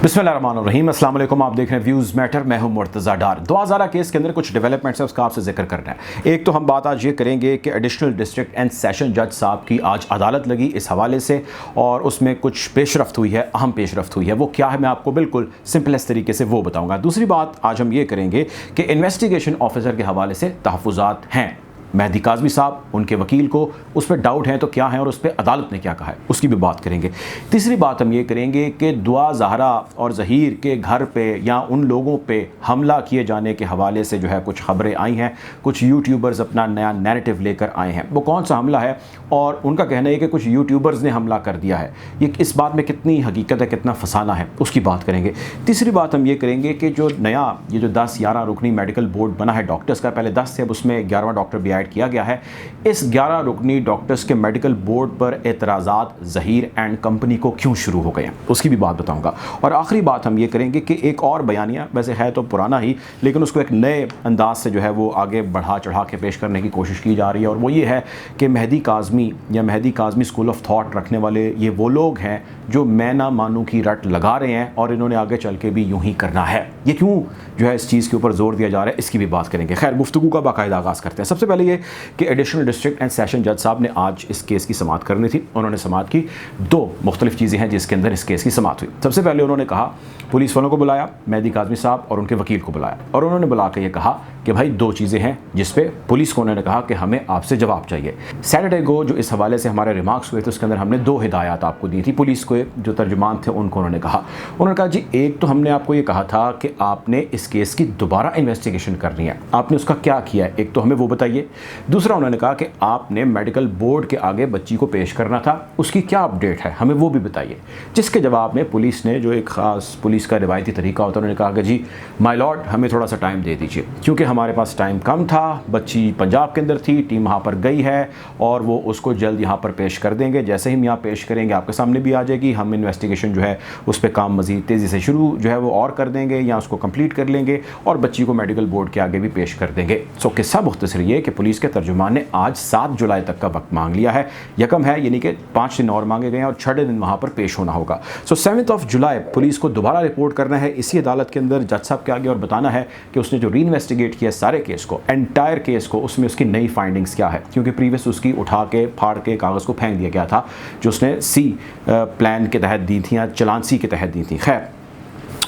बिस्मिल्लाहिर्रहमानिर्रहीम, अस्सलाम वालेकुम। आप देख रहे हैं व्यूज़ मैटर। मैं हूं मुर्तज़ा डार। 2000 केस के अंदर कुछ डेवलपमेंट्स है, उसका आपसे जिक्र करना है। एक तो हम बात आज ये करेंगे कि एडिशनल डिस्ट्रिक्ट एंड सेशन जज साहब की आज अदालत लगी इस हवाले से, और उसमें कुछ पेशरफ्त हुई है, अहम पेशरफ्त हुई है। वो क्या है मैं आपको बिल्कुल सिंपलेस्ट तरीके से वो बताऊँगा। दूसरी बात आज हम ये करेंगे कि इन्वेस्टिगेशन ऑफिसर के हवाले से तहफ़्फ़ुज़ात हैं। मेहदी काज़मी साहब, उनके वकील को उस पर डाउट है तो क्या है, और उस पर अदालत ने क्या कहा है, उसकी भी बात करेंगे। तीसरी बात हम ये करेंगे कि दुआ ज़हरा और ज़हीर के घर पे या उन लोगों पे हमला किए जाने के हवाले से जो है कुछ खबरें आई हैं। कुछ यूट्यूबर्स अपना नया नैरेटिव लेकर आए हैं। वो कौन सा हमला है, और उनका कहना है कि कुछ यूट्यूबर्स ने हमला कर दिया है। ये इस बात में कितनी हकीकत है, कितना फसाना है, उसकी बात करेंगे। तीसरी बात हम ये करेंगे कि जो नया ये जो 10-11 रुकनी मेडिकल बोर्ड बना है डॉक्टर्स का, पहले 10 थे, अब उसमें 11वां डॉक्टर भी किया गया है। इस 11 रुकनी डॉक्टर्स के मेडिकल बोर्ड पर एतराज़ात ज़हीर एंड कंपनी को क्यों शुरू हो गए हैं, उसकी भी बात बताऊंगा। और आखिरी बात हम ये करेंगे कि एक और बयानिया, वैसे है तो पुराना ही, लेकिन उसको एक नए अंदाज से जो है वो आगे बढ़ा चढ़ा के पेश करने की कोशिश की जा रही है। और वो ये है कि मेहदी काज़मी या Mehdi Kazmi school of thought रखने वाले ये वो लोग हैं जो मैं ना मानूं की रट लगा रहे हैं, और इन्होंने आगे चल के भी यूं ही करना है। ये क्यों जो है इस चीज़ के ऊपर जोर दिया जा रहा है, इसकी भी बात करेंगे। खैर, गुफ्तगू का बाकायदा आगाज़ करते हैं। सबसे पहले ये कि एडिशनल डिस्ट्रिक्ट एंड सेशन जज साहब ने आज इस केस की समाअत करनी थी। उन्होंने समाअत की। दो मुख्तलिफ चीज़ें हैं जिसके अंदर इस केस की समाअत हुई। सबसे पहले उन्होंने कहा, पुलिस वालों को बुलाया, मेहदी काज़मी साहब और उनके वकील को बुलाया, और उन्होंने बुला के ये कहा कि भाई दो चीज़ें हैं जिस पे पुलिस को उन्होंने कहा कि हमें आपसे जवाब चाहिए। सैटरडे को जो इस हवाले से हमारे रिमार्क्स हुए थे उसके अंदर हमने दो हिदायत आपको दी थी। पुलिस को जो तर्जुमान थे उनको उन्होंने कहा जी, एक तो हमने आपको ये कहा था कि आपने इस केस की दोबारा इन्वेस्टिगेशन करनी है, आपने उसका क्या किया है, एक तो हमें वो बताइए। दूसरा उन्होंने कहा कि आपने मेडिकल बोर्ड के आगे बच्ची को पेश करना था, उसकी क्या अपडेट है, हमें वो भी बताइए। जिसके जवाब में पुलिस ने, जो एक ख़ास पुलिस का रिवायती तरीका होता है, उन्होंने कहा कि जी माय लॉर्ड, हमें थोड़ा सा टाइम दे दीजिए, क्योंकि हमारे पास टाइम कम था। बच्ची पंजाब के अंदर थी, टीम वहाँ पर गई है और वो उसको जल्द यहाँ पर पेश कर देंगे। जैसे ही हम यहाँ पेश करेंगे आपके सामने भी आ जाएगी, हम इन्वेस्टिगेशन जो है उस पर काम मज़ीद तेज़ी से शुरू जो है वो और कर देंगे या उसको कंप्लीट कर लेंगे, और बच्ची को मेडिकल बोर्ड के आगे भी पेश कर देंगे। सो किस्सा मुख्तसर ये कि पुलिस के तर्जुमान ने आज 7 जुलाई तक का वक्त मांग लिया है। यकम है, यानी कि 5 दिन और मांगे गए हैं और 6 दिन वहाँ पर पेश होना होगा। सो 7 जुलाई पुलिस को दोबारा रिपोर्ट करना है इसी अदालत के अंदर जज साहब के आगे, और बताना है कि उसने जो री इन्वेस्टिगेट किया सारे केस को, एंटायर केस को, उसमें उसकी नई फाइंडिंग्स क्या है, क्योंकि प्रीवियस उसकी उठा के फाड़ के कागज़ को फेंक दिया गया था जो उसने सी प्लान के तहत दी थी या चलान सी के तहत दी थी। खैर,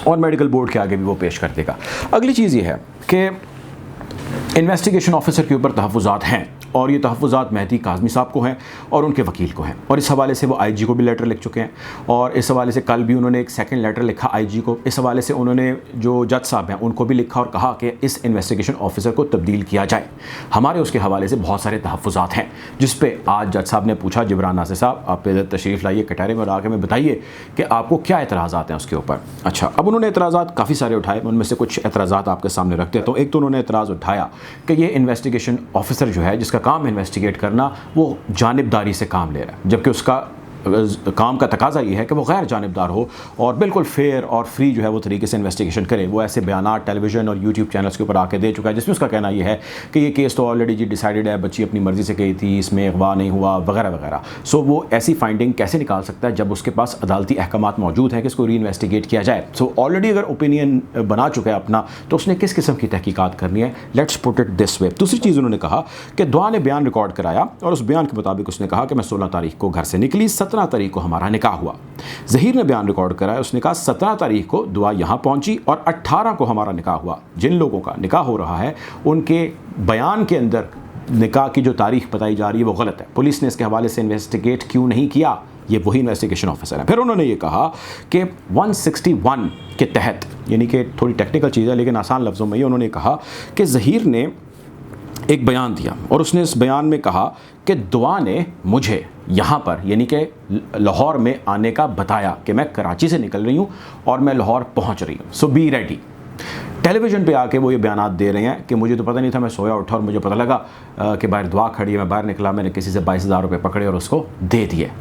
और मेडिकल बोर्ड के आगे भी वो पेश कर देगा। अगली चीज़ ये है कि इन्वेस्टिगेशन ऑफिसर के ऊपर तहफ़्फ़ुज़ात हैं, और ये तहफ़्फ़ुज़ात मेहदी काज़मी साहब को हैं और उनके वकील को हैं, और इस हवाले से वो आईजी को भी लेटर लिख चुके हैं, और इस हवाले से कल भी उन्होंने एक सेकंड लेटर लिखा आईजी को। इस हवाले से उन्होंने जो जज साहब हैं उनको भी लिखा और कहा कि इस इन्वेस्टिगेशन ऑफिसर को तब्दील किया जाए। हमारे उसके हवाले से बहुत सारे तहफ़्फ़ुज़ात हैं, जिस पे आज जज साहब ने पूछा, जिब्रान नासिर साहब आप इधर तशरीफ़ लाइए कटारे में, आके में बताइए कि आपको क्या एतराज़ात हैं उसके ऊपर। अच्छा, अब उन्होंने एतराज़ात काफ़ी सारे उठाए, उनमें से कुछ एतराज़ात आपके सामने रखते हैं। तो एक तो उन्होंने एतराज़ उठाया कि ये इन्वेस्टिगेशन ऑफिसर जो है, जिसका काम इन्वेस्टिगेट करना, वो जानिबदारी से काम ले रहा है, जबकि उसका काम का तकाजा ये है कि वो गैर जानिबदार हो और बिल्कुल फेयर और फ्री जो है वो तरीके से इन्वेस्टिगेशन करे। वो ऐसे बयानात टेलीविज़न और यूट्यूब चैनल्स के ऊपर आके दे चुका है जिसमें उसका कहना ये है कि ये केस तो ऑलरेडी जी डिसाइडेड है, बच्ची अपनी मर्ज़ी से गई थी, इसमें अगवा नहीं हुआ वगैरह वगैरह। सो वो ऐसी फाइंडिंग कैसे निकाल सकता है जब उसके पास अदालती अहकामात मौजूद हैं कि इसको री इन्वेस्टिगेट किया जाए। सो ऑलरेडी अगर ओपिनियन बना चुका है अपना, तो उसने किस किस्म की तहकीकात करनी है, let's put it this way. दूसरी चीज़ उन्होंने कहा कि दुआ ने बयान रिकॉर्ड कराया, और उस बयान के मुताबिक उसने कहा कि मैं 16 तारीख को घर से निकली, 17 तारीख को हमारा निकाह हुआ। ज़हीर ने बयान रिकॉर्ड कराया, उसने कहा 17 तारीख को दुआ यहाँ पहुंची और 18 को हमारा निकाह हुआ। जिन लोगों का निकाह हो रहा है उनके बयान के अंदर निकाह की जो तारीख बताई जा रही है वो गलत है। पुलिस ने इसके हवाले से इन्वेस्टिगेट क्यों नहीं किया, ये वही इन्वेस्टिगेशन ऑफिसर है। फिर उन्होंने ये कहा कि 161 के तहत, यानी कि थोड़ी टेक्निकल चीज़ है लेकिन आसान लफ्ज़ों में, ये उन्होंने कहा कि ज़हीर ने एक बयान दिया और उसने इस बयान में कहा कि दुआ ने मुझे यहाँ पर, यानी कि लाहौर में आने का बताया कि मैं कराची से निकल रही हूँ और मैं लाहौर पहुँच रही हूँ, सो बी रेडी। टेलीविज़न पे आके वो ये बयानात दे रहे हैं कि मुझे तो पता नहीं था, मैं सोया उठा और मुझे पता लगा कि बाहर दुआ खड़ी है, मैं बाहर निकला, मैंने किसी से 22,000 रुपये पकड़े और उसको दे दिए।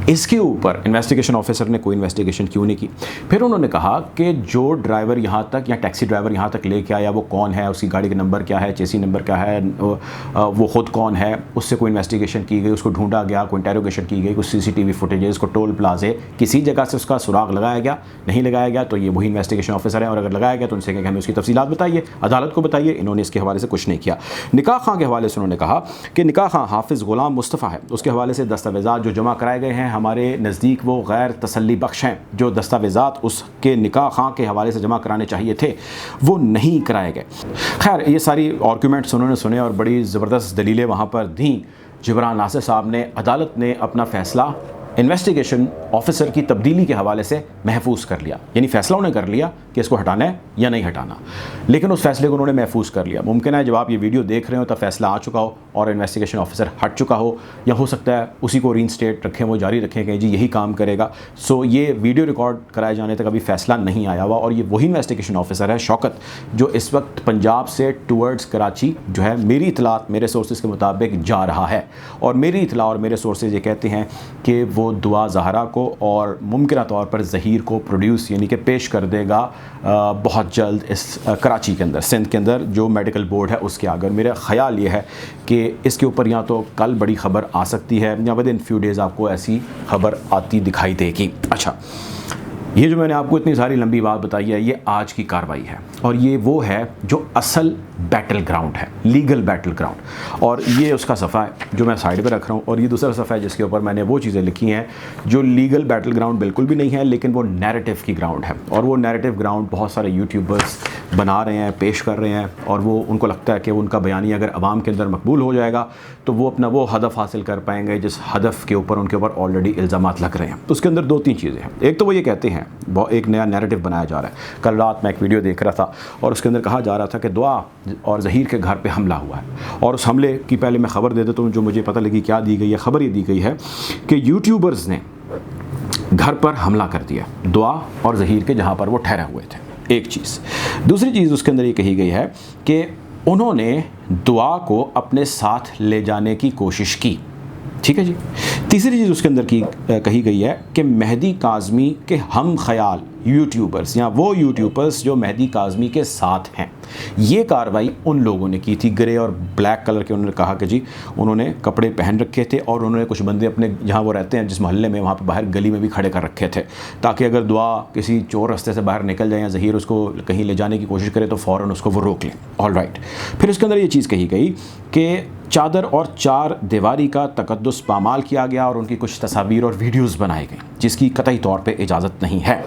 इसके ऊपर इन्वेस्टिगेशन ऑफिसर ने कोई इन्वेस्टिगेशन क्यों नहीं की। फिर उन्होंने कहा कि जो ड्राइवर यहाँ तक या टैक्सी ड्राइवर यहाँ तक लेके आया वो कौन है, उसकी गाड़ी का नंबर क्या है, चेसी नंबर क्या है, वो ख़ुद कौन है, उससे कोई इन्वेस्टिगेशन की गई, उसको ढूंढा गया, कोई इंटेरोगेशन की गई, कुछ CCTV फुटेजेस को टोल प्लाजे किसी जगह से उसका सुराग लगाया गया, नहीं लगाया गया, तो ये वही इन्वेस्टिगेशन ऑफिसर है। और अगर लगाया गया तो उनसे कहें कि हमें उसकी तफसीलात बताइए, अदालत को बताइए। इन्होंने इसके हवाले से कुछ नहीं किया। निकाह खां के हवाले से उन्होंने कहा कि निकाह खां हाफिज़ ग़ुलाम मुस्तफ़ा है, उसके हवाले से दस्तावेज़ात जो जमा कराए गए हैं हमारे नज़दीक वो गैर तसल्ली बख्श हैं। जो दस्तावेज़ात उसके निकाह खां के हवाले से जमा कराने चाहिए थे वो नहीं कराए गए। खैर ये सारी आर्गूमेंट्स उन्होंने सुने और बड़ी ज़बरदस्त दलीलें वहाँ पर दी। जबरान नासिर साहब ने, अदालत ने अपना फ़ैसला इन्वेस्टिगेशन ऑफिसर की तब्दीली के हवाले से महफूज कर लिया, यानी फ़ैसला उन्होंने कर लिया कि इसको हटाना है या नहीं हटाना, लेकिन उस फैसले को उन्होंने महफूज कर लिया। मुमकिन है जब आप ये वीडियो देख रहे हो तब फैसला आ चुका हो और इन्वेस्टिगेशन ऑफिसर हट चुका हो, या हो सकता है उसी को रीइंस्टेट रखें, वो जारी रखें कि जी यही काम करेगा। सो ये वीडियो रिकॉर्ड कराए जाने तक अभी फ़ैसला नहीं आया हुआ। और ये वही इन्वेस्टिगेशन ऑफिसर है शौकत, जो इस वक्त पंजाब से टूवर्ड्स कराची जो है मेरी इतलात, मेरे सोर्सेज़ के मुताबिक जा रहा है। और मेरी इतला और मेरे सोर्सेज़ ये कहते हैं कि वो दुआ ज़हरा को और मुमकिन तौर पर ज़हीर को प्रोड्यूस यानी कि पेश कर देगा बहुत जल्द इस कराची के अंदर, सिंध के अंदर जो मेडिकल बोर्ड है उसके आगे। मेरा ख़याल ये है कि इसके ऊपर या तो कल बड़ी ख़बर आ सकती है या विद इन फ्यू डेज़ आपको ऐसी ख़बर आती दिखाई देगी। अच्छा, ये जो मैंने आपको इतनी सारी लंबी बात बताई है ये आज की कार्रवाई है और ये वो है जो असल बैटल ग्राउंड है, लीगल बैटल ग्राउंड। और ये उसका सफ़ा है जो मैं साइड पे रख रहा हूँ, और ये दूसरा सफ़ा है जिसके ऊपर मैंने वो चीज़ें लिखी हैं जो लीगल बैटल ग्राउंड बिल्कुल भी नहीं है, लेकिन वो नैरेटिव की ग्राउंड है। और वो नैरेटिव ग्राउंड बहुत सारे यूट्यूबर्स बना रहे हैं, पेश कर रहे हैं, और वो उनको लगता है कि उनका बयानी अगर आवाम के अंदर मकबूल हो जाएगा तो वो अपना वो हदफ हासिल कर पाएंगे जिस हदफ के ऊपर उनके ऊपर ऑलरेडी इल्ज़ामात लग रहे हैं। तो उसके अंदर दो तीन चीज़ें हैं। एक तो वो ये कहते हैं एक नया नैरेटिव बनाया जा रहा है। कल रात मैं एक वीडियो देख रहा था और उसके अंदर कहा जा रहा था कि दुआ और ज़हीर के घर पे हमला हुआ है, और उस हमले की पहले मैं ख़बर दे देता हूँ जो मुझे पता लगी क्या दी गई है। ख़बर ये दी गई है कि यूट्यूबर्स ने घर पर हमला कर दिया दुआ और ज़हीर के, जहाँ पर वो ठहरे हुए थे। एक चीज़। दूसरी चीज़ उसके अंदर ये कही गई है कि उन्होंने दुआ को अपने साथ ले जाने की कोशिश की। ठीक है जी। तीसरी चीज़ उसके अंदर की कही गई है कि मेहदी काज़मी के हम ख्याल यूट्यूबर्स या वो यूट्यूबर्स जो मेहदी काज़मी के साथ हैं, ये कार्रवाई उन लोगों ने की थी। ग्रे और ब्लैक कलर के उन्होंने कहा कि जी उन्होंने कपड़े पहन रखे थे और उन्होंने कुछ बंदे अपने जहाँ वो रहते हैं जिस मोहल्ले में वहाँ पर बाहर गली में भी खड़े कर रखे थे, ताकि अगर दुआ किसी चोर रास्ते से बाहर निकल जाए या ज़हीर उसको कहीं ले जाने की कोशिश करे तो फ़ौरन उसको वो रोक लें। All right. फिर उसके अंदर ये चीज़ कही गई कि चादर और चार दीवारी का तकद्दुस पामाल किया गया और उनकी कुछ तस्वीर और वीडियोज़ बनाई गई जिसकी कतई तौर पर इजाज़त नहीं है।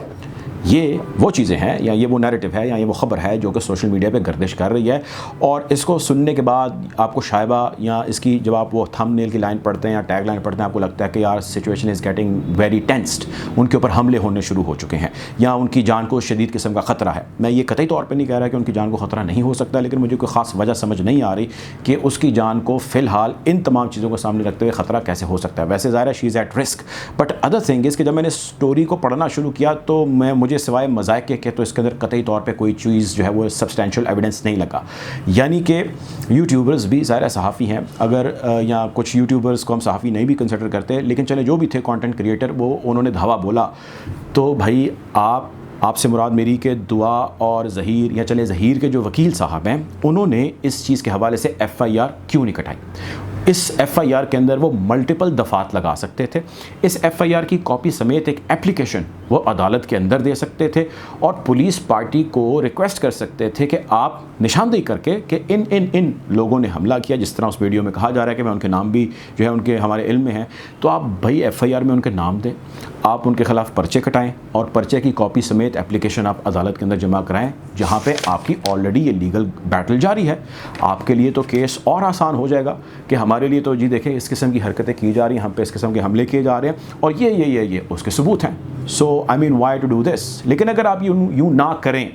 ये वो चीज़ें हैं या ये वो नैरेटिव है या ये वो ख़बर है जो कि सोशल मीडिया पे गर्दिश कर रही है। और इसको सुनने के बाद आपको शायबा या इसकी जब आप वो थंबनेल की लाइन पढ़ते हैं या टैग लाइन पढ़ते हैं आपको लगता है कि यार situation is getting very tensed, उनके ऊपर हमले होने शुरू हो चुके हैं या उनकी जान को शदीद किस्म का ख़तरा है। मैं ये कतई तौर पर नहीं कह रहा कि उनकी जान को ख़तरा नहीं हो सकता, लेकिन मुझे कोई ख़ास वजह समझ नहीं आ रही कि उसकी जान को फ़िलहाल इन तमाम चीज़ों को सामने रखते हुए ख़तरा कैसे हो सकता है। वैसे ज़ाहिर है she is at risk, but other thing is कि जब मैंने स्टोरी को पढ़ना शुरू किया तो मुझे सिवाय मज़ाक के तो इसके अंदर कतई तौर पे कोई चीज़ जो है वो सब्सटेंशियल एविडेंस नहीं लगा। यानी कि यूट्यूबर्स भी ज़ाहिर सहाफ़ी हैं, अगर या कुछ यूट्यूबर्स को हम सहाफ़ी नहीं भी कंसिडर करते, लेकिन चले जो भी थे कंटेंट क्रिएटर, वो उन्होंने धावा बोला तो भाई आपसे मुराद मेरी के दुआ और ज़हीर या चले ज़हीर के जो वकील साहब हैं उन्होंने इस चीज़ के हवाले से FIR क्यों नहीं कटाई। इस FIR के अंदर वो मल्टीपल दफ़ात लगा सकते थे। इस FIR की कॉपी समेत एक एप्लीकेशन वो अदालत के अंदर दे सकते थे और पुलिस पार्टी को रिक्वेस्ट कर सकते थे कि आप निशानदेही करके कि इन लोगों ने हमला किया, जिस तरह उस वीडियो में कहा जा रहा है कि मैं उनके नाम भी जो है उनके हमारे इल्म में हैं, तो आप भाई FIR में उनके नाम दें, आप उनके ख़िलाफ़ पर्चे कटाएं और पर्चे की कॉपी समेत एप्लीकेशन आप अदालत के अंदर जमा कराएं, जहाँ पे आपकी ऑलरेडी ये लीगल बैटल जारी है। आपके लिए तो केस और आसान हो जाएगा कि हमारे लिए तो जी देखें इस किस्म की हरकतें की जा रही हैं, हम पे इस किस्म के हमले किए जा रहे हैं और ये उसके सबूत हैं। So I mean why to do this. लेकिन अगर आप यूँ ना करें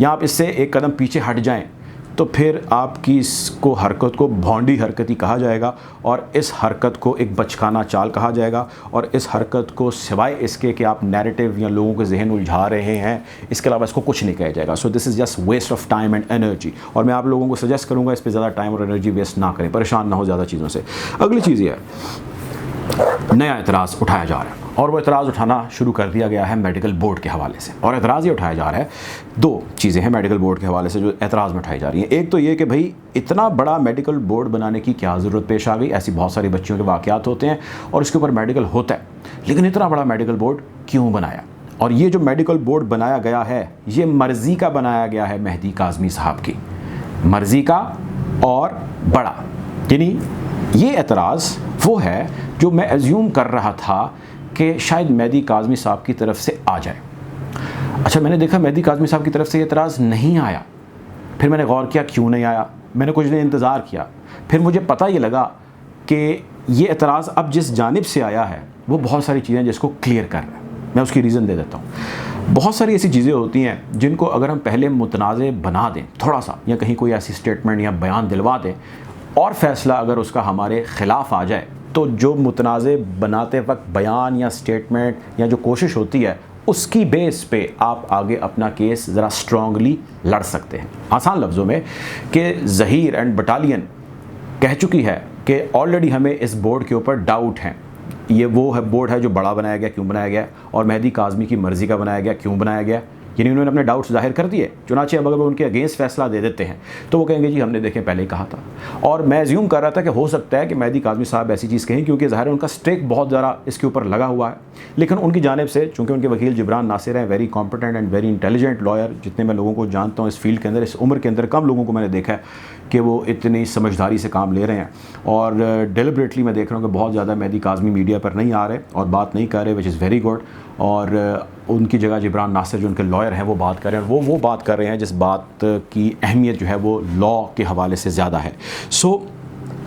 या आप इससे एक कदम पीछे हट जाएं तो फिर आपकी इसको हरकत को भौंडी हरकत ही कहा जाएगा और इस हरकत को एक बचकाना चाल कहा जाएगा और इस हरकत को सिवाय इसके कि आप नैरेटिव या लोगों के जहन उलझा रहे हैं, इसके अलावा इसको कुछ नहीं कहा जाएगा। So this is just waste of time and energy, और मैं आप लोगों को सजेस्ट करूँगा इस पर ज़्यादा टाइम और एनर्जी वेस्ट ना करें, परेशान ना हो ज़्यादा चीज़ों से। अगली चीज़ ये है नया एतराज़ उठाया जा रहा है और वो एतराज़ उठाना शुरू कर दिया गया है मेडिकल बोर्ड के हवाले से। और एतराज़ ये उठाया जा रहा है, दो चीज़ें हैं मेडिकल बोर्ड के हवाले से जो एतराज़ में उठाई जा रही हैं। एक तो ये कि भाई इतना बड़ा मेडिकल बोर्ड बनाने की क्या ज़रूरत पेश आ गई, ऐसी बहुत सारी बच्चियों के वाक़यात होते हैं और उसके ऊपर मेडिकल होता है, लेकिन इतना बड़ा मेडिकल बोर्ड क्यों बनाया। और ये जो मेडिकल बोर्ड बनाया गया है ये मर्ज़ी का बनाया गया है मेहदी काज़मी साहब की, मर्ज़ी का और बड़ा। यानी ये एतराज़ वो है जो मैं एज्यूम कर रहा था कि शायद मेहदी काज़मी साहब की तरफ से आ जाए। अच्छा, मैंने देखा मेहदी काज़मी साहब की तरफ से ये एतराज़ नहीं आया। फिर मैंने गौर किया क्यों नहीं आया, मैंने कुछ दिन इंतज़ार किया, फिर मुझे पता ये लगा कि ये एतराज़ अब जिस जानिब से आया है वो बहुत सारी चीज़ें जिसको क्लियर कर रहा है। मैं उसकी रीज़न दे देता हूँ। बहुत सारी ऐसी चीज़ें होती हैं जिनको अगर हम पहले मुतनाज़े बना दें थोड़ा सा, या कहीं कोई ऐसी स्टेटमेंट या बयान दिलवा दें और फ़ैसला अगर उसका हमारे ख़िलाफ़ आ जाए, तो जो मुतनाज़े बनाते वक्त बयान या स्टेटमेंट या जो कोशिश होती है उसकी बेस पे आप आगे अपना केस ज़रा स्ट्रॉन्गली लड़ सकते हैं। आसान लफ्ज़ों में कि ज़हीर एंड बटालियन कह चुकी है कि ऑलरेडी हमें इस बोर्ड के ऊपर डाउट हैं। ये वो है बोर्ड है जो बड़ा बनाया गया, क्यों बनाया गया, और मेहदी काज़मी की मर्ज़ी का बनाया गया, क्यों बनाया गया। यानी उन्होंने अपने डाउट्स जाहिर कर दिए, चुनाचे अब अगर उनके अगेंस्ट फैसला दे देते हैं तो वो कहेंगे जी हमने देखें पहले ही कहा था। और मैं एज्यूम कर रहा था कि हो सकता है कि मेहदी काज़मी साहब ऐसी चीज़ कहें क्योंकि ज़ाहिर है उनका स्टेक बहुत ज़्यादा इसके ऊपर लगा हुआ है, लेकिन उनकी जानिब से चूँकि उनके वकील जिब्रान नासिर हैं, very competent and very intelligent lawyer, जितने मैं लोगों को जानता हूँ इस फील्ड के अंदर, इस उम्र के अंदर कम लोगों को मैंने देखा है कि वो इतनी समझदारी से काम ले रहे हैं। और डेलिबरेटली मैं देख रहा हूँ कि बहुत ज़्यादा मेहदी काज़मी मीडिया पर नहीं आ रहे और बात नहीं कर रहे, विच इज़ वेरी गुड। और उनकी जगह जिब्रान नासिर जो उनके लॉयर हैं वो बात कर रहे हैं, और वो बात कर रहे हैं जिस बात की अहमियत जो है वो लॉ के हवाले से ज़्यादा है। सो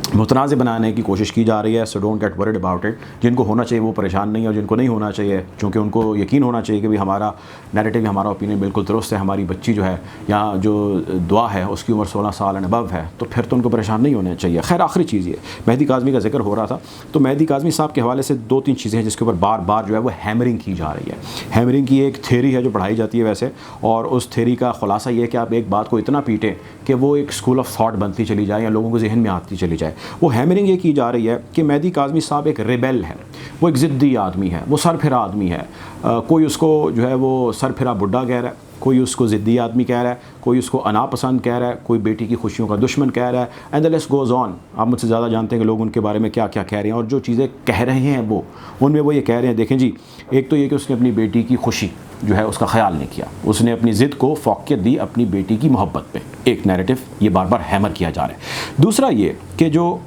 मुतनाज़ बनाने की कोशिश की जा रही है, so don't get worried about it. जिनको होना चाहिए वो परेशान नहीं है, और जिनको नहीं होना चाहिए, चूँकि उनको यकीन होना चाहिए कि भाई हमारा नैरेटिव, हमारा ओपिनियन बिल्कुल दुरुस्त है, हमारी बच्ची जो है या जो दुआ है उसकी उम्र 16 साल एंड अबव है, तो फिर तो उनको परेशान नहीं होना चाहिए। खैर, आखिरी चीज़ ये मेहदी काज़मी का जिक्र हो रहा था, तो मेहदी काज़मी साहब के हवाले से 2-3 चीज़ें हैं जिसके ऊपर बार बार जो है वो हैमरिंग की जा रही है। हैमरिंग की एक थ्योरी है जो पढ़ाई जाती है वैसे, और उस थ्योरी का खुलासा ये है कि आप एक बात को इतना पीटें कि वो एक स्कूल ऑफ थॉट बनती चली जाए या लोगों के जहन में आती चली जाए। वो हैमरिंग की जा रही है कि मेहदी काज़मी साहब एक रेबेल है, वो एक ज़िद्दी आदमी है, वो सरफिरा आदमी है। कोई उसको जो है वो सरफिरा बुड्ढा कह रहा है, कोई उसको ज़िद्दी आदमी कह रहा है, कोई उसको अनापसंद कह रहा है, कोई बेटी की खुशियों का दुश्मन कह रहा है, and the list goes on. आप मुझसे ज़्यादा जानते हैं कि लोग उनके बारे में क्या क्या कह रहे हैं, और जो चीज़ें कह रहे हैं वो उनमें वो ये कह रहे हैं, देखें जी, एक तो ये कि उसने अपनी बेटी की खुशी जो है उसका ख्याल नहीं किया, उसने अपनी ज़िद को फ़ौक़ियत दी अपनी बेटी की मोहब्बत पे। एक नैरेटिव ये बार बार हैमर किया जा रहा है। दूसरा ये कि जो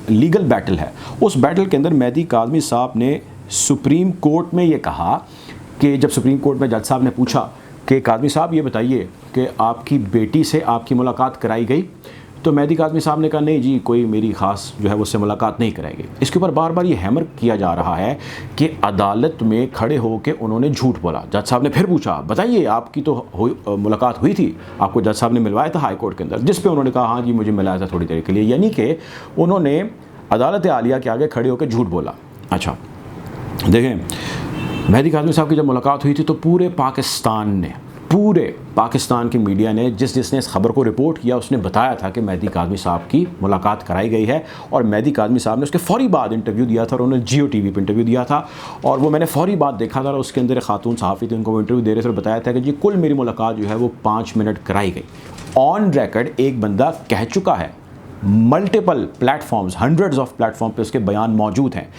लीगल बैटल है, उस बैटल के अंदर मेहदी काज़मी साहब ने सुप्रीम कोर्ट में ये कहा कि जब सुप्रीम कोर्ट में जज साहब ने पूछा कि काज़मी साहब ये बताइए कि आपकी बेटी से आपकी मुलाकात कराई गई, तो मेहदी काज़मी साहब ने कहा नहीं जी, कोई मेरी ख़ास जो है उससे मुलाकात नहीं कराई गई। इसके ऊपर बार बार ये हैमर किया जा रहा है कि अदालत में खड़े होकर उन्होंने झूठ बोला। जज साहब ने फिर पूछा बताइए आपकी तो मुलाकात हुई थी, आपको जज साहब ने मिलवाया था हाई कोर्ट के अंदर, जिस पे उन्होंने कहा हाँ जी मुझे मिलाया था थोड़ी देर के लिए, यानी कि उन्होंने अदालत आलिया के आगे खड़े होकर झूठ बोला। अच्छा देखें, मेहदी काज़मी साहब की जब मुलाकात हुई थी तो पूरे पाकिस्तान की मीडिया ने जिसने इस खबर को रिपोर्ट किया उसने बताया था कि मेहदी काज़मी साहब की मुलाकात कराई गई है, और मेहदी काज़मी साहब ने उसके फ़ौरी बाद इंटरव्यू दिया था और उन्होंने जियो टीवी पर इंटरव्यू दिया था, और वो मैंने फ़ौरी बाद देखा था। और उसके अंदर एक खातून सहाफ़ी थी, उनको वो इंटरव्यू दे रहे थे और बताया था कि जी कुल मेरी मुलाकात जो है वो 5 मिनट कराई गई। ऑन रिकॉर्ड एक बंदा कह चुका है, multiple platforms, hundreds of platform पे उसके बयान मौजूद हैं।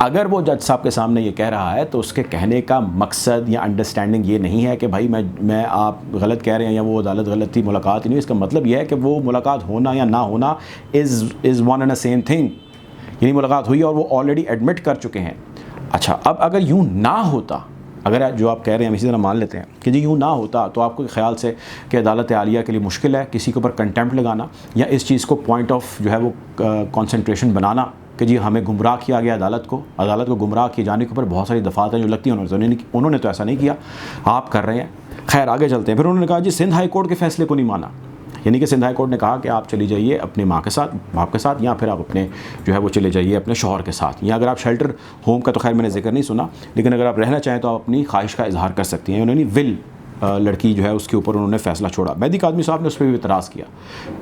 अगर वो जज साहब के सामने ये कह रहा है तो उसके कहने का मकसद या अंडरस्टैंडिंग ये नहीं है कि भाई मैं आप गलत कह रहे हैं या वो अदालत गलत थी, मुलाकात ही नहीं। इसका मतलब ये है कि वो मुलाकात होना या ना होना is one and the same thing, यानी मुलाकात हुई और वो ऑलरेडी एडमिट कर चुके हैं। अच्छा, अब अगर यूँ ना होता, अगर जो आप कह रहे हैं हम इसी तरह मान लेते हैं कि जी यूँ ना होता, तो आपको ख्याल से कि अदालत आलिया के लिए मुश्किल है किसी के ऊपर कंटेम्प्ट लगाना या इस चीज़ को पॉइंट ऑफ जो है वो कंसंट्रेशन बनाना कि जी हमें गुमराह किया गया, अदालत को गुमराह किए जाने के ऊपर बहुत सारी दफ़ात हैं जो लगती हैं उन्होंने तो ऐसा नहीं किया, आप कर रहे हैं। खैर आगे चलते हैं। फिर उन्होंने कहा जी सिंध हाई कोर्ट के फैसले को नहीं माना, यानी कि सिंध हाई कोर्ट ने कहा कि आप चली जाइए अपने माँ के साथ, बाप के साथ, या फिर आप अपने जो है वो चले जाइए अपने शौहर के साथ, या अगर आप शेल्टर होम का तो खैर मैंने जिक्र नहीं सुना, लेकिन अगर आप रहना चाहें तो आप अपनी ख्वाहिश का इजहार कर सकती हैं। उन्होंने विल लड़की जो है उसके ऊपर उन्होंने फ़ैसला छोड़ा। मेहदी काज़मी साहब ने उस पर भी इतराज़ किया।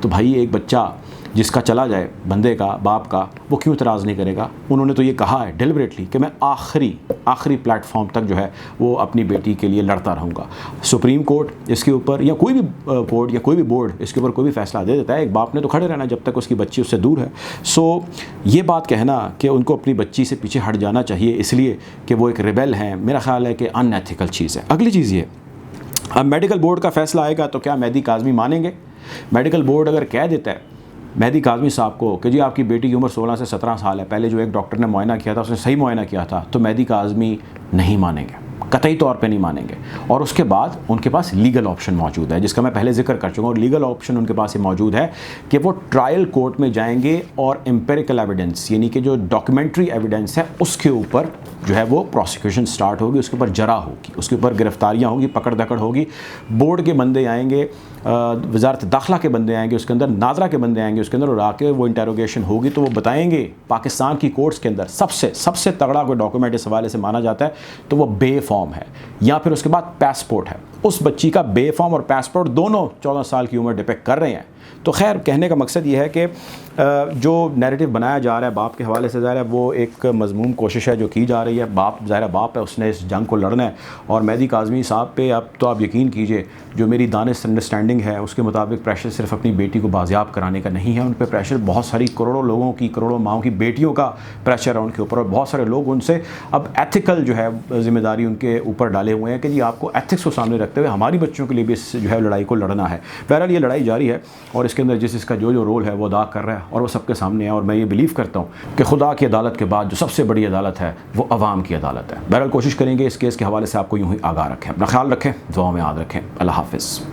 तो भाई एक बच्चा जिसका चला जाए, बंदे का, बाप का, वो क्यों इतराज़ नहीं करेगा? उन्होंने तो ये कहा है डिलिबरेटली कि मैं आखिरी प्लेटफॉर्म तक जो है वो अपनी बेटी के लिए लड़ता रहूँगा। सुप्रीम कोर्ट इसके ऊपर या कोई भी कोर्ट या कोई भी बोर्ड इसके ऊपर कोई भी फ़ैसला दे देता है, एक बाप ने तो खड़े रहना जब तक उसकी बच्ची उससे दूर है। सो ये बात कहना कि उनको अपनी बच्ची से पीछे हट जाना चाहिए इसलिए कि वो एक रिबेल हैं, मेरा ख्याल है कि अनएथिकल चीज़ है। अगली चीज़ ये, अब मेडिकल बोर्ड का फ़ैसला आएगा तो क्या मेहदी काज़मी मानेंगे? मेडिकल बोर्ड अगर कह देता है मेहदी काज़मी साहब को कि जी आपकी बेटी की उम्र 16 से 17 साल है, पहले जो एक डॉक्टर ने मुआयना किया था उसने सही मुआयना किया था, तो मेहदी काज़मी नहीं मानेंगे, कतई तौर पे नहीं मानेंगे। और उसके बाद उनके पास लीगल ऑप्शन मौजूद है जिसका मैं पहले जिक्र कर चुका हूँ। लीगल ऑप्शन उनके पास ये मौजूद है कि वो ट्रायल कोर्ट में जाएंगे और एम्पेरिकल एविडेंस यानी कि जो डॉक्यूमेंट्री एविडेंस है उसके ऊपर जो है वो प्रोसिक्यूशन स्टार्ट होगी, उसके ऊपर जरा होगी, उसके ऊपर गिरफ्तारियाँ होगी, पकड़ दकड़ होगी। बोर्ड के बंदे आएंगे, वजारत दाखिला के बंदे आएंगे उसके अंदर, नादरा के बंदे आएंगे उसके अंदर, और आके वो इंटेरोगेशन होगी तो वो बताएंगे पाकिस्तान की कोर्ट्स के अंदर सबसे तगड़ा कोई डॉक्यूमेंट इस हवाले से माना जाता है तो वो बे फॉर्म है, या फिर उसके बाद पासपोर्ट है। उस बच्ची का बे फॉर्म और पासपोर्ट दोनों 14 साल की उम्र डिपेक्ट कर रहे हैं। तो खैर कहने का मकसद ये है कि जो नैरेटिव बनाया जा रहा है बाप के हवाले से, ज़ाहिर है वो एक मज़मूम कोशिश है जो की जा रही है। बाप ज़ाहिर बाप है, उसने इस जंग को लड़ना है। और मेहदी काज़मी साहब पे अब तो आप यकीन कीजिए, जो मेरी दानिश अंडरस्टैंडिंग है उसके मुताबिक प्रेशर सिर्फ अपनी बेटी को बाजियाब कराने का नहीं है, उन पर प्रेशर बहुत सारी करोड़ों लोगों की, करोड़ों माओं की बेटियों का प्रेशर है उनके ऊपर। और बहुत सारे लोग उनसे अब एथिकल जो है ज़िम्मेदारी उनके ऊपर डाले हुए हैं कि जी आपको एथिक्स को सामने रखते हुए हमारी बच्चियों के लिए भी इस जो है लड़ाई को लड़ना है। बहरहाल ये लड़ाई जारी है और इसके अंदर जिसका जो रोल है वो अदा कर रहा है और वो सबके सामने है। और मैं ये बिलीव करता हूँ कि खुदा की अदालत के बाद जो सबसे बड़ी अदालत है वो अवाम की अदालत है। बहरहाल कोशिश करेंगे इस केस के हवाले से आपको यूँ ही आगाह रखें। अपना ख्याल रखें, दुआ में याद रखें। अल्लाह हाफ़िज़।